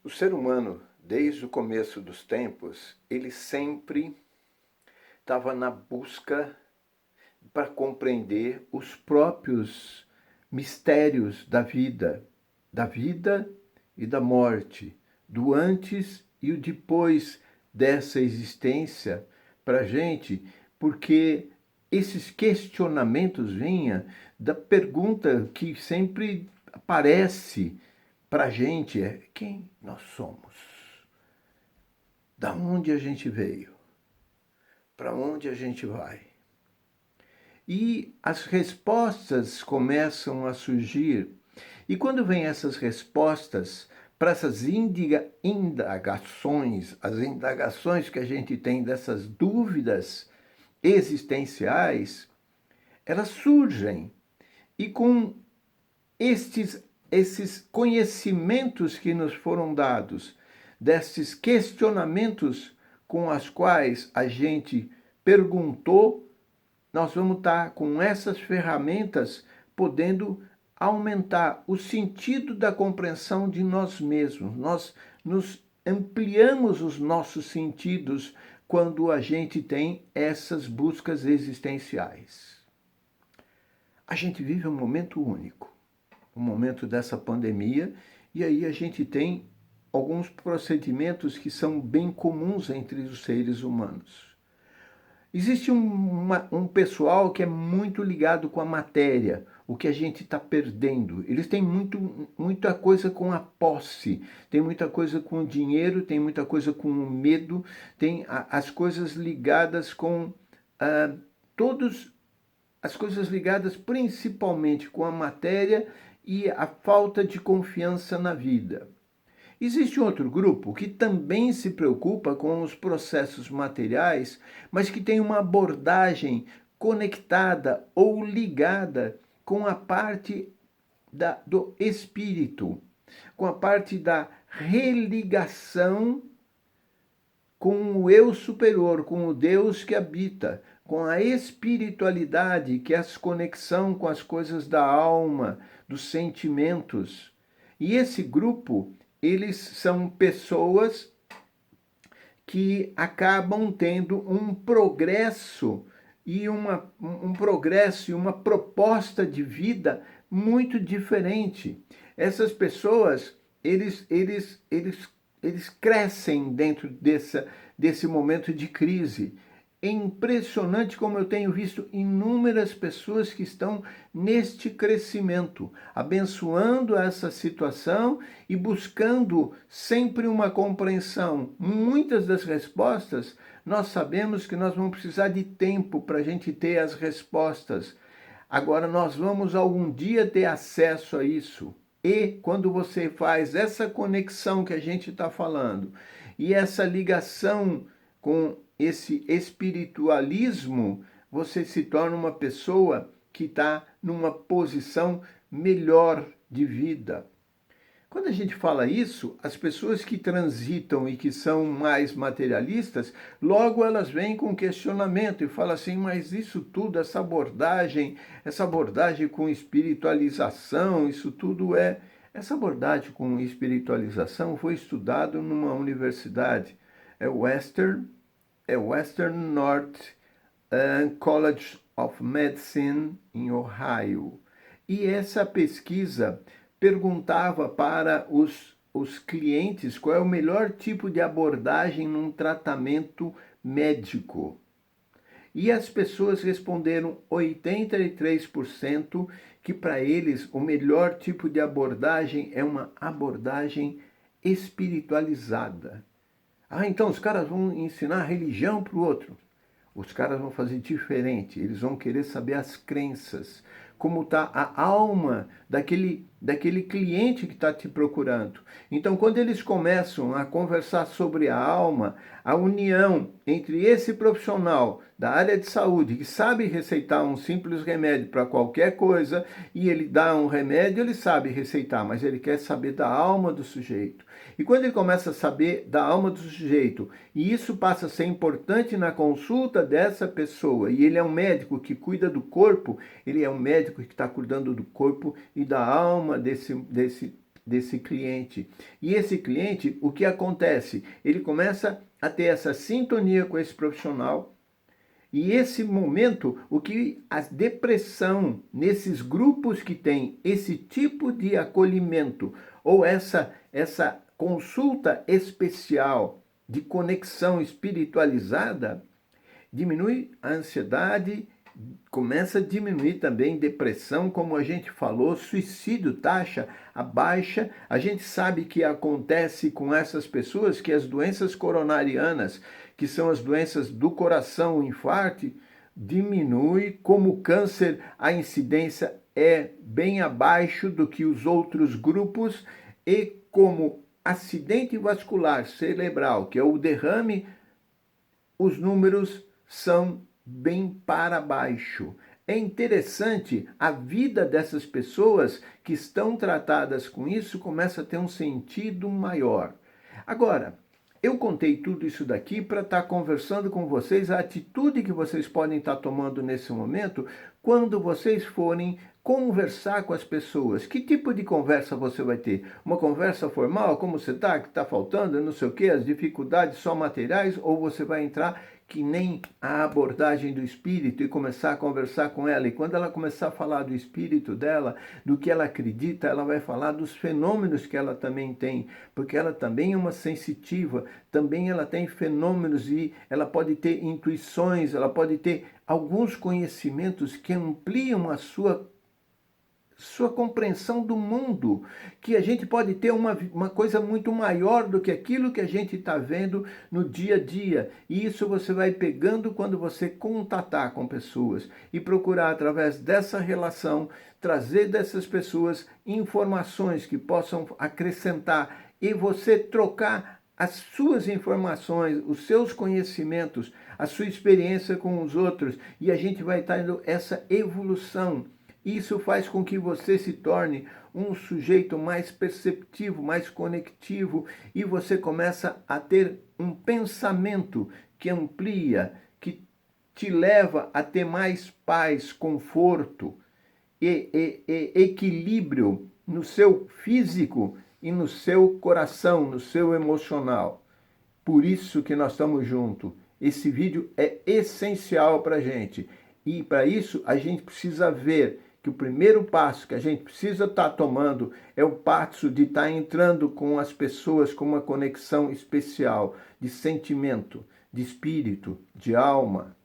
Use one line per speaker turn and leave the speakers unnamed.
O ser humano, desde o começo dos tempos, ele sempre estava na busca para compreender os próprios mistérios da vida e da morte, do antes e o depois dessa existência para a gente, porque esses questionamentos vinham da pergunta que sempre aparece para a gente é quem nós somos, da onde a gente veio, para onde a gente vai. E as respostas começam a surgir. E quando vem essas respostas para essas indagações, as indagações que a gente tem dessas dúvidas existenciais, elas surgem. E com esses conhecimentos que nos foram dados, desses questionamentos com os quais a gente perguntou, nós vamos estar com essas ferramentas podendo aumentar o sentido da compreensão de nós mesmos. Nós nos ampliamos os nossos sentidos quando a gente tem essas buscas existenciais. A gente vive um momento único, um momento dessa pandemia, e aí a gente tem alguns procedimentos que são bem comuns entre os seres humanos. Existe um pessoal que é muito ligado com a matéria, o que a gente está perdendo. Eles têm muita coisa com a posse, tem muita coisa com o dinheiro, tem muita coisa com o medo, tem as coisas ligadas com todos, as coisas ligadas principalmente com a matéria e a falta de confiança na vida. Existe um outro grupo que também se preocupa com os processos materiais, mas que tem uma abordagem conectada ou ligada com a parte do espírito, com a parte da religação com o eu superior, com o Deus que habita, com a espiritualidade, que é a conexão com as coisas da alma, dos sentimentos. E esse grupo, eles são pessoas que acabam tendo um progresso e um progresso e uma proposta de vida muito diferente. Essas pessoas, eles crescem dentro desse momento de crise. É impressionante como eu tenho visto inúmeras pessoas que estão neste crescimento, abençoando essa situação e buscando sempre uma compreensão. Muitas das respostas, nós sabemos que nós vamos precisar de tempo para a gente ter as respostas. Agora, nós vamos algum dia ter acesso a isso. E quando você faz essa conexão que a gente está falando e essa ligação com esse espiritualismo, você se torna uma pessoa que está numa posição melhor de vida. Quando a gente fala isso, as pessoas que transitam e que são mais materialistas, logo elas vêm com questionamento e falam assim, mas isso tudo, essa abordagem com espiritualização, isso tudo é... Essa abordagem com espiritualização foi estudado numa universidade, Western North College of Medicine, em Ohio. E essa pesquisa perguntava para os clientes qual é o melhor tipo de abordagem num tratamento médico. E as pessoas responderam 83% que para eles o melhor tipo de abordagem é uma abordagem espiritualizada. Ah, então os caras vão ensinar religião para o outro. Os caras vão fazer diferente, eles vão querer saber as crenças, como está a alma daquele cliente que está te procurando. Então, quando eles começam a conversar sobre a alma, a união entre esse profissional da área de saúde, que sabe receitar um simples remédio para qualquer coisa, e ele dá um remédio, ele sabe receitar, mas ele quer saber da alma do sujeito. E quando ele começa a saber da alma do sujeito, e isso passa a ser importante na consulta dessa pessoa, e ele é um médico que cuida do corpo, ele é um médico que está cuidando do corpo e da alma desse desse cliente. E esse cliente, o que acontece? Ele começa a ter essa sintonia com esse profissional. E esse momento, o que a depressão nesses grupos que tem esse tipo de acolhimento ou essa consulta especial de conexão espiritualizada, diminui a ansiedade, começa a diminuir também depressão, como a gente falou, suicídio, taxa abaixa. A gente sabe que acontece com essas pessoas que as doenças coronarianas, que são as doenças do coração, o infarto, diminui, como câncer, a incidência é bem abaixo do que os outros grupos, e como acidente vascular cerebral, que é o derrame, os números são bem para baixo. É interessante, a vida dessas pessoas que estão tratadas com isso começa a ter um sentido maior. Agora, eu contei tudo isso daqui para estar conversando com vocês a atitude que vocês podem estar tomando nesse momento quando vocês forem conversar com as pessoas. Que tipo de conversa você vai ter? Uma conversa formal, como você está, que está faltando, não sei o quê, as dificuldades só materiais, ou você vai entrar que nem a abordagem do espírito e começar a conversar com ela. E quando ela começar a falar do espírito dela, do que ela acredita, ela vai falar dos fenômenos que ela também tem, porque ela também é uma sensitiva, também ela tem fenômenos e ela pode ter intuições, ela pode ter alguns conhecimentos que ampliam a sua compreensão do mundo, que a gente pode ter uma coisa muito maior do que aquilo que a gente está vendo no dia a dia. E isso você vai pegando quando você contatar com pessoas e procurar, através dessa relação, trazer dessas pessoas informações que possam acrescentar e você trocar as suas informações, os seus conhecimentos, a sua experiência com os outros, e a gente vai tendo essa evolução. Isso faz com que você se torne um sujeito mais perceptivo, mais conectivo, e você começa a ter um pensamento que amplia, que te leva a ter mais paz, conforto e equilíbrio no seu físico e no seu coração, no seu emocional. Por isso que nós estamos juntos. Esse vídeo é essencial para a gente. E para isso a gente precisa ver que o primeiro passo que a gente precisa estar tomando é o passo de estar entrando com as pessoas com uma conexão especial de sentimento, de espírito, de alma.